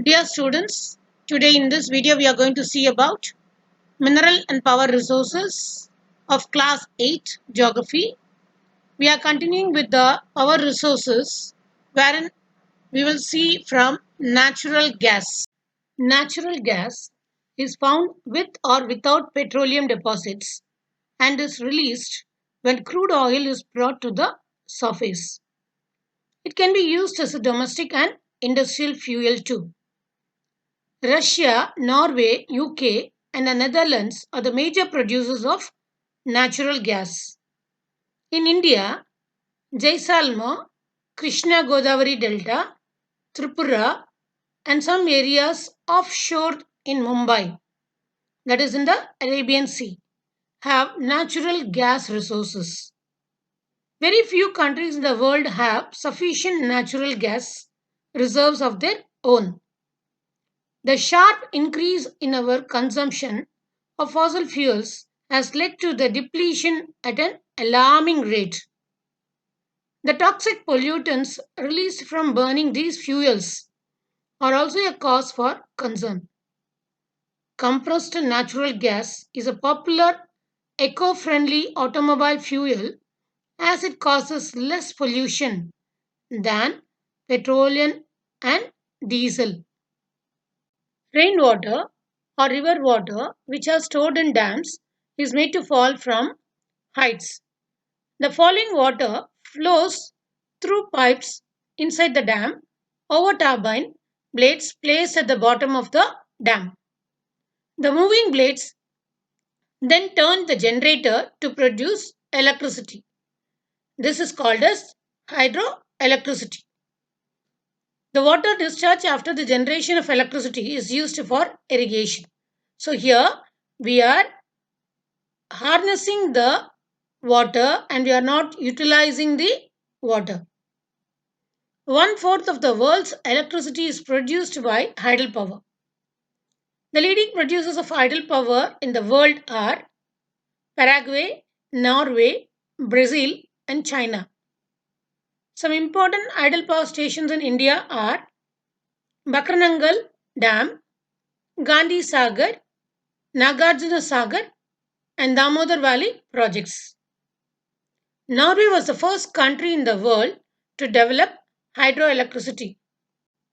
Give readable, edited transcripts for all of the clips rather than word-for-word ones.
Dear students, today in this video we are going to see about mineral and power resources of class 8 geography. We are continuing with the power resources wherein we will see from natural gas. Natural gas is found with or without petroleum deposits and is released when crude oil is brought to the surface. It can be used as a domestic and industrial fuel too. Russia, Norway, UK, and the Netherlands are the major producers of natural gas. In India, Jaisalmer, Krishna Godavari Delta, Tripura, and some areas offshore in Mumbai, that is in the Arabian Sea, have natural gas resources. Very few countries in the world have sufficient natural gas reserves of their own. The sharp increase in our consumption of fossil fuels has led to the depletion at an alarming rate. The toxic pollutants released from burning these fuels are also a cause for concern. Compressed natural gas is a popular eco friendly automobile fuel as it causes less pollution than petroleum and diesel. Rainwater or river water, which are stored in dams, is made to fall from heights. The falling water flows through pipes inside the dam over turbine blades placed at the bottom of the dam. The moving blades then turn the generator to produce electricity. This is called as hydroelectricity. The water discharge after the generation of electricity is used for irrigation. So here we are harnessing the water and we are not utilizing the water. One fourth of the world's electricity is produced by hydropower. The leading producers of hydropower in the world are Paraguay, Norway, Brazil, and China. Some important hydropower stations in India are Bakranangal Dam, Gandhi Sagar, Nagarjuna Sagar, and Damodar Valley projects. Norway was the first country in the world to develop hydroelectricity.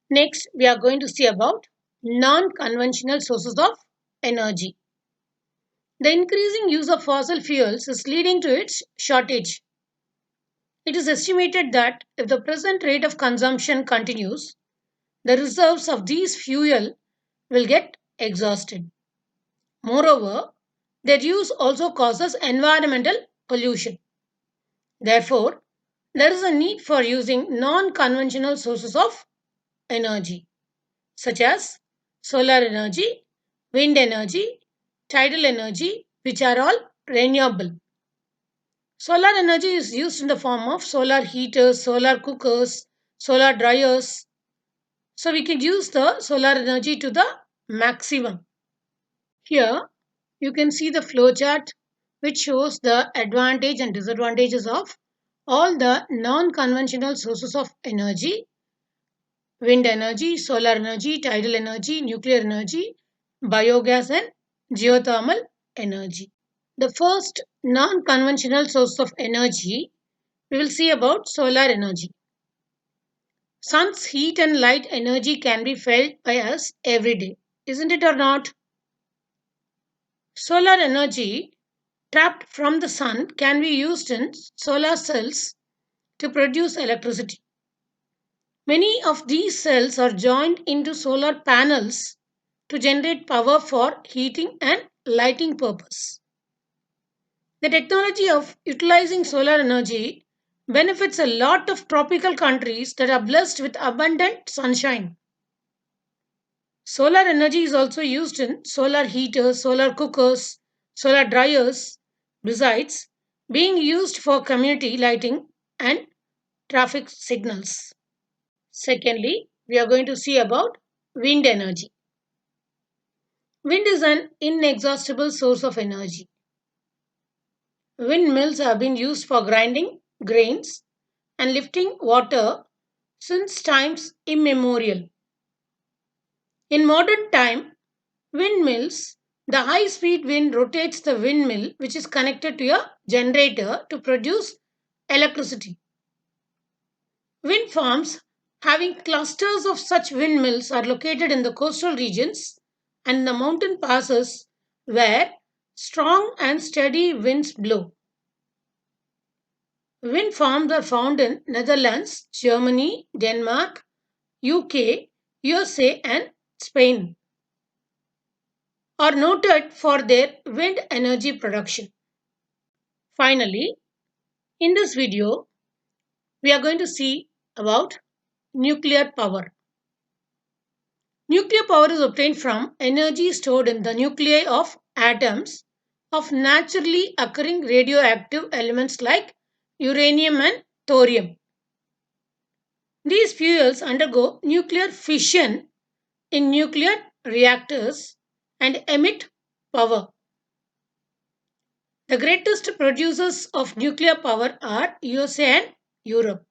Next, we are going to see about non-conventional sources of energy. The increasing use of fossil fuels is leading to its shortage. It is estimated that if the present rate of consumption continues, the reserves of these fuel will get exhausted. Moreover, their use also causes environmental pollution. Therefore, there is a need for using non-conventional sources of energy such as solar energy, wind energy, tidal energy, which are all renewable. Solar energy is used in the form of solar heaters, solar cookers, solar dryers. So we can use the solar energy to the maximum. Here you can see the flow chart which shows the advantage and disadvantages of all the non-conventional sources of energy: wind energy, solar energy, tidal energy, nuclear energy, biogas, and geothermal energy. The first non-conventional source of energy we will see about solar energy. Sun's heat and light energy can be felt by us every day, isn't it or not? Solar energy trapped from the sun can be used in solar cells to produce electricity. Many of these cells are joined into solar panels to generate power for heating and lighting purpose. The technology of utilizing solar energy benefits a lot of tropical countries that are blessed with abundant sunshine. Solar energy is also used in solar heaters, solar cookers, solar dryers, besides being used for community lighting and traffic signals. Secondly, we are going to see about wind energy. Wind is an inexhaustible source of energy. Windmills have been used for grinding grains and lifting water since times immemorial. In modern time, windmills, the high speed wind rotates the windmill which is connected to a generator to produce electricity. Wind farms having clusters of such windmills are located in the coastal regions and the mountain passes where strong and steady winds blow. Wind farms are found in Netherlands, Germany, Denmark, UK, USA and Spain are noted for their wind energy production. Finally, in this video, we are going to see about nuclear power. Nuclear power is obtained from energy stored in the nuclei of atoms of naturally occurring radioactive elements like uranium and thorium. These fuels undergo nuclear fission in nuclear reactors and emit power. The greatest producers of nuclear power are USA and Europe.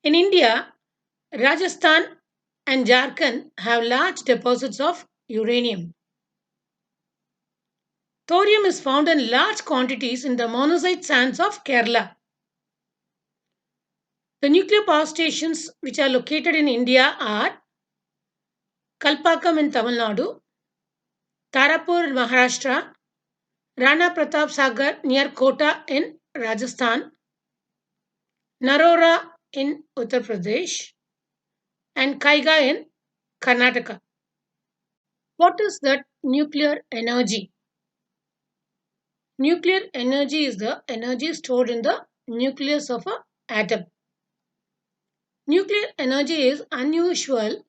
In India, Rajasthan and Jharkhand have large deposits of uranium. Thorium is found in large quantities in the monazite sands of Kerala. The nuclear power stations which are located in India are Kalpakam in Tamil Nadu, Tarapur in Maharashtra, Rana Pratap Sagar near Kota in Rajasthan, Narora in Uttar Pradesh, and Kaiga in Karnataka. What is that nuclear energy? Nuclear energy is the energy stored in the nucleus of an atom. Nuclear energy is unusual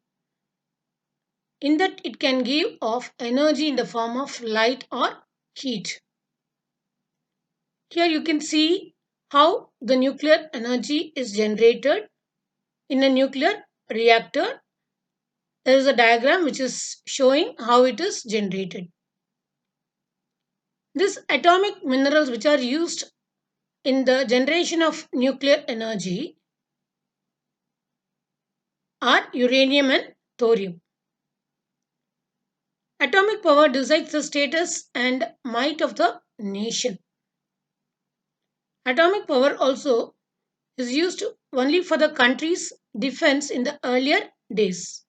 in that it can give off energy in the form of light or heat. Here you can see how the nuclear energy is generated in a nuclear reactor. There is a diagram which is showing how it is generated. These atomic minerals which are used in the generation of nuclear energy are uranium and thorium. Atomic power decides the status and might of the nation. Atomic power also is used only for the country's defense in the earlier days.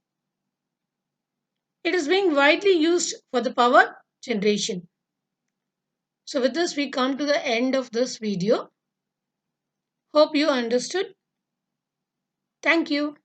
It is being widely used for the power generation. So with this we come to the end of this video. Hope you understood. Thank you.